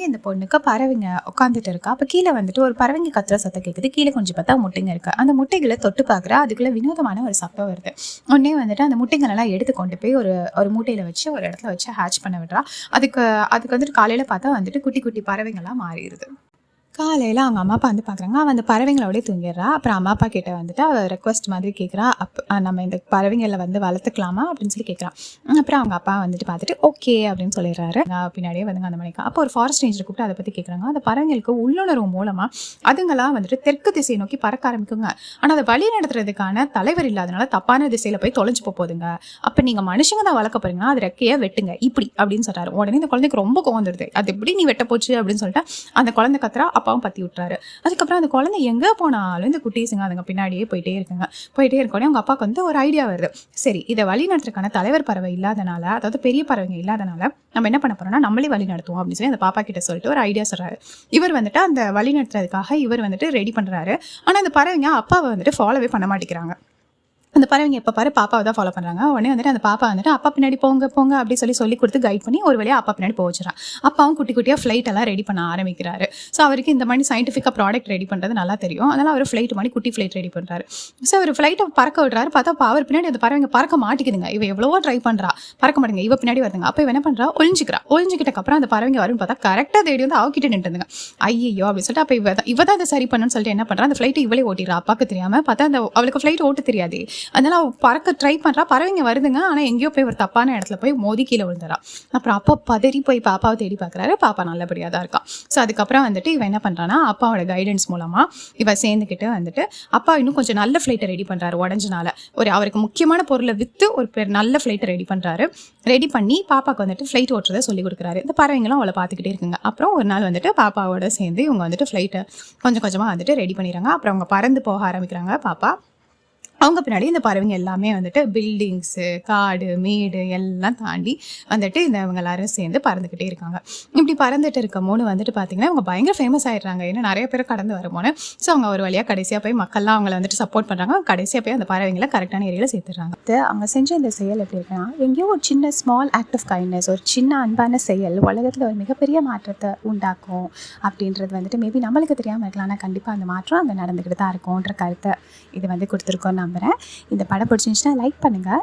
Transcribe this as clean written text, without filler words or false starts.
இந்த பொண்ணுக்கு பறவைங்க உட்காந்துட்டு இருக்கா. அப்போ கீழே வந்துட்டு ஒரு பறவைங்க கத்துற சத்தம் கேட்குது. கீழே கொஞ்சம் பார்த்தா முட்டைங்க இருக்கு. அந்த முட்டைகளை தொட்டு பார்க்குறா. அதுக்குள்ள வினோதமான ஒரு சத்தம் வருது. உடனே வந்துட்டு அந்த முட்டைங்களெல்லாம் எடுத்து கொண்டு போய் ஒரு மூட்டையில் வச்சு ஒரு இடத்துல வச்சு ஹேட்ச் பண்ண விடுறா. அதுக்கு அதுக்கு வந்துட்டு காலையில் பார்த்தா வந்துட்டு குட்டி குட்டி பறவைங்களாம் மாறிடுது. காலையில் அவங்க அம்மா அப்பா வந்து பார்க்குறாங்க. அவன் அந்த பறவைங்களோடய தூங்கிடுறா. அப்புறம் அம்மா அப்பா கிட்ட வந்துட்டு அவள் ரெக்வஸ்ட் மாதிரி கேட்குறா. நம்ம இந்த பறவைங்களை வந்து வளர்த்துக்கலாமா அப்படின்னு சொல்லி கேட்குறான். அப்புறம் அவங்க அப்பா வந்துட்டு பார்த்துட்டு ஓகே அப்படின்னு சொல்லிடுறாரு. பின்னாடியே வந்துங்க அந்த மணிக்கு அப்போ ஒரு ஃபாரஸ்ட் ரேஞ்சர் கூப்பிட்டு அதை பற்றி கேட்குறாங்க. அந்த பறவைங்களுக்கு உள்ளுணர்வு மூலமாக அதுங்களாம் வந்துட்டு தெற்கு திசையை நோக்கி பறக்க ஆரம்பிக்குங்க. ஆனால் அதை வழி நடத்துறதுக்கான தலைவர் இல்லாதனால தப்பான திசையில் போய் தொலைஞ்சு போகுதுங்க. அப்போ நீங்கள் மனுஷங்க தான் வளர்க்க போறீங்கன்னா அது ரெக்கையை வெட்டுங்க இப்படி அப்படின்னு சொல்கிறாரு. உடனே இந்த குழந்தைக்கு ரொம்ப கோவம் வந்துடுது. அது எப்படி நீ வெட்ட போச்சு அப்படின்னு சொல்லிட்டு அந்த குழந்தை கத்துறா. அப்பாவும் பற்றி விட்டுறாரு. அதுக்கப்புறம் அந்த குழந்தை எங்கே போனாலும் இந்த குட்டீஸுங்க அதுங்க பின்னாடியே போயிட்டே இருக்கோடனே அவங்க அப்பாவுக்கு வந்து ஒரு ஐடியா வருது. சரி, இதை வழி நடத்துறதுக்கான தலைவர் பறவை இல்லாதனால, அதாவது பெரிய பறவைங்க இல்லாதனால நம்ம என்ன பண்ண போறோம்னா நம்மளே வழி நடத்துவோம் அப்படின்னு சொல்லி அந்த பாப்பா கிட்ட சொல்லிட்டு ஒரு ஐடியா சொல்றாரு. இவர் வந்துட்டு அந்த வழி நடத்துறதுக்காக இவர் வந்துட்டு ரெடி பண்றாரு. ஆனால் அந்த பறவைங்க அப்பாவை வந்துட்டு ஃபாலோவே பண்ண மாட்டேங்கிறாங்க. அந்த பறவைங்க எப்போ பாரு பாப்பாவை தான் ஃபாலோ பண்ணுறாங்க. உடனே வந்துட்டு அந்த பாப்பா வந்துட்டு அப்பா பின்னாடி போங்க போங்க அப்படி சொல்லி கொடுத்து கைட் பண்ணி ஒரு வழியாக அப்பா பின்னாடி போக வச்சுறான். அப்பாவும் குட்டி குட்டியாக ஃப்ளைட் எல்லாம் ரெடி பண்ண ஆரம்பிக்கிறாரு. ஸோ அவருக்கு இந்த மாதிரி சயின்டிஃபிக்காக ப்ராடக்ட் ரெடி பண்ணுறது நல்லா தெரியும். அதனால் அவர் ஃப்ளைட் மாதிரி குட்டி ஃப்ளைட் ரெடி பண்ணுறாரு. ஸோ அவர் ஃப்ளைட்டை பறக்க விடுறாரு. பார்த்தா அவர் பின்னாடி அந்த பறவைங்க பறக்க மாட்டேங்குதுங்க. இவ எவ்வளவோ ட்ரை பண்ணுறா, பறக்க மாட்டேங்க. இவ பின்னாடி வருதுங்க. அப்போ இவ என்ன பண்ணுறா, ஒழிஞ்சிக்கிட்டக்கப்புறம் அந்த பறவைங்க வரும்னு பார்த்தா கரெக்டாக தேடி வந்து அவகிட்ட நின்றுதுங்க. ஐயோ அப்படின்னு சொல்லிட்டு அப்போ இவ தான் அதை சரி பண்ணுன்னு சொல்லிட்டு என்ன பண்ணுறா, அந்த ஃப்ளைட்டை இவளே ஓட்டிடுறா. அப்பாவுக்கு தெரியாமல். பார்த்தா அந்த அவளுக்கு ஃப்ளைட் ஓட்ட தெரியாது. அதனால பறக்க ட்ரை பண்ணுறா. பறவைங்க வருதுங்க. ஆனால் எங்கேயோ போய் ஒரு தப்பான இடத்துல போய் மோதி கீழே விழுந்துறா. அப்புறம் அப்பா பதறி போய் பாப்பாவை தேடி பார்க்குறாரு. பாப்பா நல்லபடியாக தான் இருக்கா. ஸோ அதுக்கப்புறம் வந்துட்டு இவன் என்ன பண்ணுறான்னா அப்பாவோட கைடன்ஸ் மூலமாக இவன் சேர்ந்துக்கிட்டு வந்துட்டு அப்பா இன்னும் கொஞ்சம் நல்ல ஃப்ளைட்டை ரெடி பண்ணுறாரு. உடஞ்சனால அவருக்கு முக்கியமான பொருளை விற்று ஒரு நல்ல ஃப்ளைட்டை ரெடி பண்ணுறாரு. ரெடி பண்ணி பாப்பாவுக்கு வந்துட்டு ஃப்ளைட் ஓட்டுறதை சொல்லி கொடுக்குறாரு. இந்த பறவைங்களும் அவளை பார்த்துக்கிட்டே இருக்குங்க. அப்புறம் ஒரு நாள் வந்துட்டு பாப்பாவோட சேர்ந்து இவங்க வந்துட்டு ஃப்ளைட்டை கொஞ்சம் கொஞ்சமாக வந்துட்டு ரெடி பண்ணிடுறாங்க. அப்புறம் அவங்க பறந்து போக ஆரம்பிக்கிறாங்க. பாப்பா அவங்க பின்னாடி இந்த பறவைங்க எல்லாமே வந்துட்டு பில்டிங்ஸு, காடு, மேடு எல்லாம் தாண்டி வந்துட்டு இவங்க எல்லாரும் சேர்ந்து பறந்துக்கிட்டே இருக்காங்க. இப்படி பறந்துட்டு இருக்கும்போது வந்துட்டு பார்த்தீங்கன்னா அவங்க பயங்கர ஃபேமஸ் ஆகிடுறாங்க. ஏன்னா நிறைய பேர் கடந்து வரும்போது. ஸோ அவங்க ஒரு வழியாக கடைசியாக போய் மக்கள்லாம் அவங்கள வந்துட்டு சப்போர்ட் பண்ணுறாங்க. கடைசியாக போய் அந்த பறவைங்களை கரெக்டான ஏரியாவில் சேர்த்துடுறாங்க. அவங்க செஞ்ச இந்த செயல் எப்படி இருக்குன்னா, எங்கேயோ ஒரு சின்ன ஸ்மால் ஆக்ட் ஆஃப் கைண்ட்னஸ், ஒரு சின்ன அன்பான செயல் உலகத்தில் ஒரு மிகப்பெரிய மாற்றத்தை உண்டாக்கும் அப்படின்றது வந்துட்டு மேபி நம்மளுக்கு தெரியாமல் இருக்கலாம். ஆனால் கண்டிப்பாக அந்த மாற்றம் அங்கே நடந்துக்கிட்டு தான் இருக்கும்ன்ற கருத்தை இது வந்து கொடுத்துருக்கோம் நம்புகிறேன். இந்த படம் பிடிச்சிருந்துச்சுன்னா லைக் பண்ணுங்கள்.